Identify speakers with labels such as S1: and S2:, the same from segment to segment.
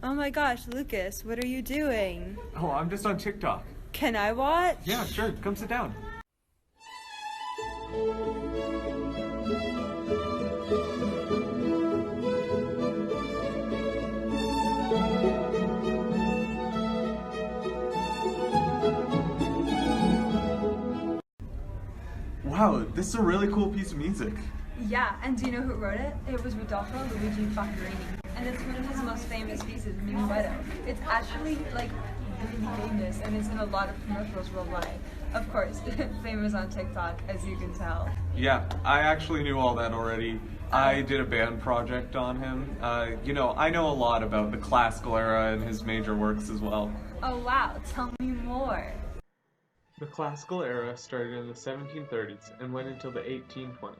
S1: Oh my gosh, Lucas, what are you doing?
S2: Oh, I'm just on TikTok.
S1: Can I watch?
S2: Yeah, sure. Come sit down. Wow, this is a really cool piece of music.
S3: Yeah, and do you know who wrote it? It was Luigi Boccherini, and it's one of his most famous pieces, Minuetto. It's actually really famous, and it's in a lot of commercials worldwide. Of course, famous on TikTok, as you can tell.
S2: Yeah, I actually knew all that already. I did a band project on him. I know a lot about the classical era and his major works as well.
S3: Oh wow, tell me more.
S4: The classical era started in the 1730s and went until the 1820s.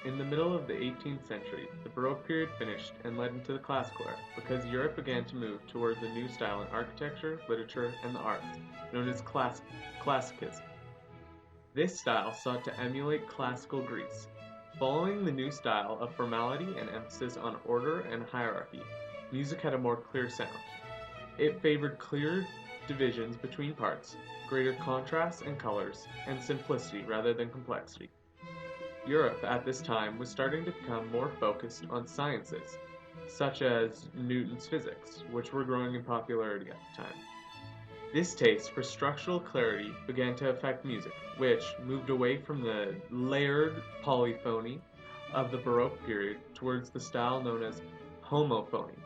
S4: In the middle of the 18th century, the Baroque period finished and led into the classical era because Europe began to move towards a new style in architecture, literature, and the arts, known as classicism. This style sought to emulate classical Greece. Following the new style of formality and emphasis on order and hierarchy, music had a more clear sound. It favored clear divisions between parts, greater contrast and colors, and simplicity rather than complexity. Europe at this time was starting to become more focused on sciences, such as Newton's physics, which were growing in popularity at the time. This taste for structural clarity began to affect music, which moved away from the layered polyphony of the Baroque period towards the style known as homophony.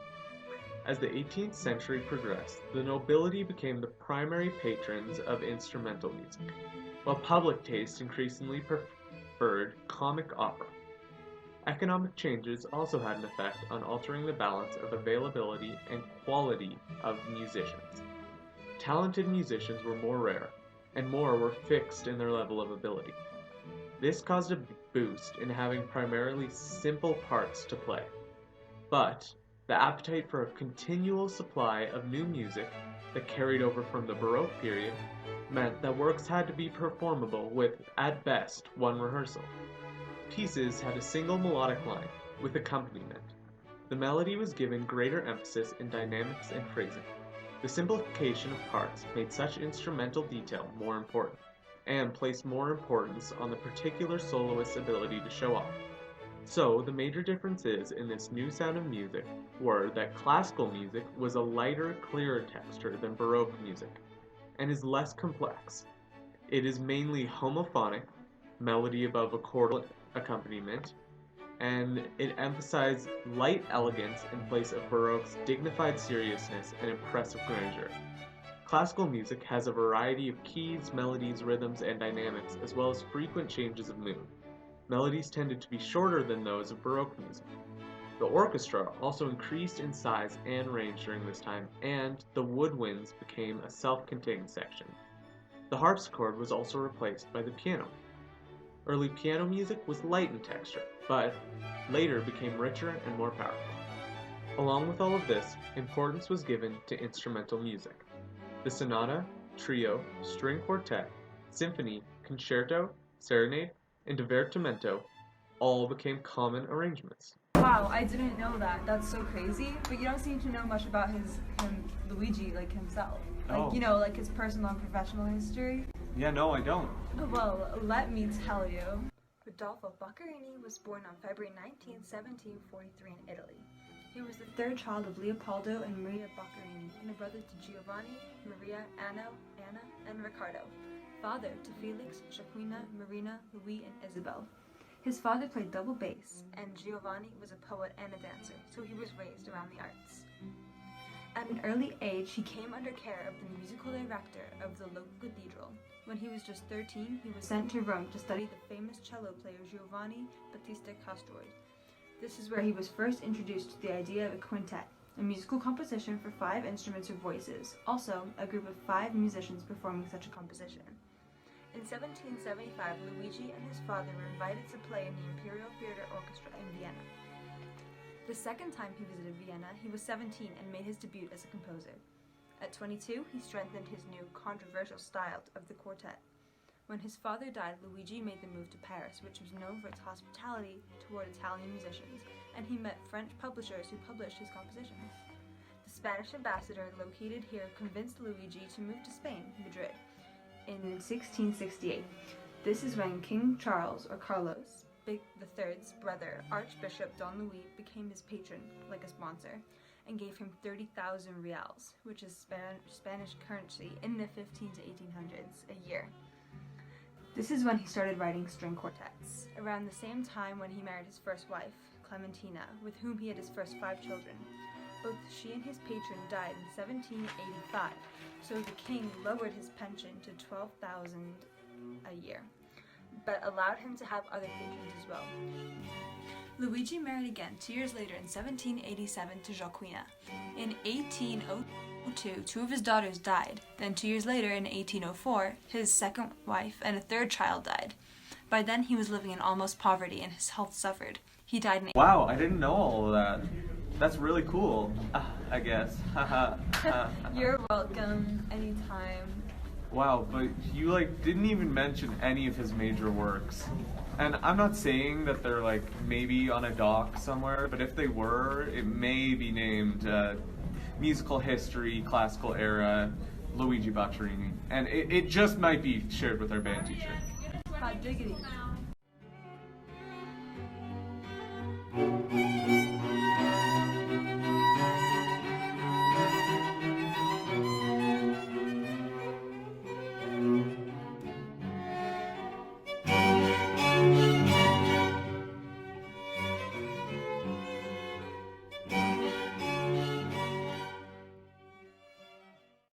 S4: As the 18th century progressed, the nobility became the primary patrons of instrumental music, while public taste increasingly preferred comic opera. Economic changes also had an effect on altering the balance of availability and quality of musicians. Talented musicians were more rare, and more were fixed in their level of ability. This caused a boost in having primarily simple parts to play. But the appetite for a continual supply of new music that carried over from the Baroque period meant that works had to be performable with, at best, one rehearsal. Pieces had a single melodic line, with accompaniment. The melody was given greater emphasis in dynamics and phrasing. The simplification of parts made such instrumental detail more important, and placed more importance on the particular soloist's ability to show off. So, the major differences in this new sound of music were that classical music was a lighter, clearer texture than Baroque music, and is less complex. It is mainly homophonic, melody above a chordal accompaniment, and it emphasized light elegance in place of Baroque's dignified seriousness and impressive grandeur. Classical music has a variety of keys, melodies, rhythms, and dynamics, as well as frequent changes of mood. Melodies tended to be shorter than those of Baroque music. The orchestra also increased in size and range during this time, and the woodwinds became a self-contained section. The harpsichord was also replaced by the piano. Early piano music was light in texture, but later became richer and more powerful. Along with all of this, importance was given to instrumental music. The sonata, trio, string quartet, symphony, concerto, serenade, and divertimento all became common arrangements.
S3: Wow, I didn't know that. That's so crazy. But you don't seem to know much about him, Luigi, himself. His personal and professional history.
S2: Yeah, no, I don't.
S3: Well, let me tell you. Rodolfo Boccherini was born on February 19, 1743 in Italy. He was the third child of Leopoldo and Maria Boccherini, and a brother to Giovanni, Maria, Anna, and Riccardo. Father to Felix, Jacquina, Marina, Louis, and Isabel. His father played double bass, and Giovanni was a poet and a dancer, so he was raised around the arts. At an early age, he came under care of the musical director of the local cathedral. When he was just 13, he was sent to Rome to study the famous cello player Giovanni Battista Castroid. This is where he was first introduced to the idea of a quintet, a musical composition for 5 instruments or voices, also a group of 5 musicians performing such a composition. In 1775, Luigi and his father were invited to play in the Imperial Theatre Orchestra in Vienna. The second time he visited Vienna, he was 17 and made his debut as a composer. At 22, he strengthened his new, controversial style of the quartet. When his father died, Luigi made the move to Paris, which was known for its hospitality toward Italian musicians, and he met French publishers who published his compositions. The Spanish ambassador located here convinced Luigi to move to Spain, Madrid, in 1668. This is when King Charles, or Carlos III's brother, Archbishop Don Luis, became his patron, like a sponsor, and gave him 30,000 reals, which is Spanish currency in the 15 to 1800s, a year. This is when he started writing string quartets, around the same time when he married his first wife, Clementina, with whom he had his first 5 children. Both she and his patron died in 1785, so the king lowered his pension to 12,000 a year, but allowed him to have other patrons as well. Luigi married again 2 years later in 1787 to Joaquina. In 1802, 2 of his daughters died. Then 2 years later, in 1804, his second wife and a 3rd child died. By then, he was living in almost poverty and his health suffered. He died in...
S2: Wow, I didn't know all of that. That's really cool, I guess.
S3: You're welcome, anytime.
S2: Wow, but you didn't even mention any of his major works. And I'm not saying that they're maybe on a dock somewhere, but if they were, it may be named Musical History, Classical Era, Luigi Boccherini. And it just might be shared with our band teacher.
S3: Hot diggity.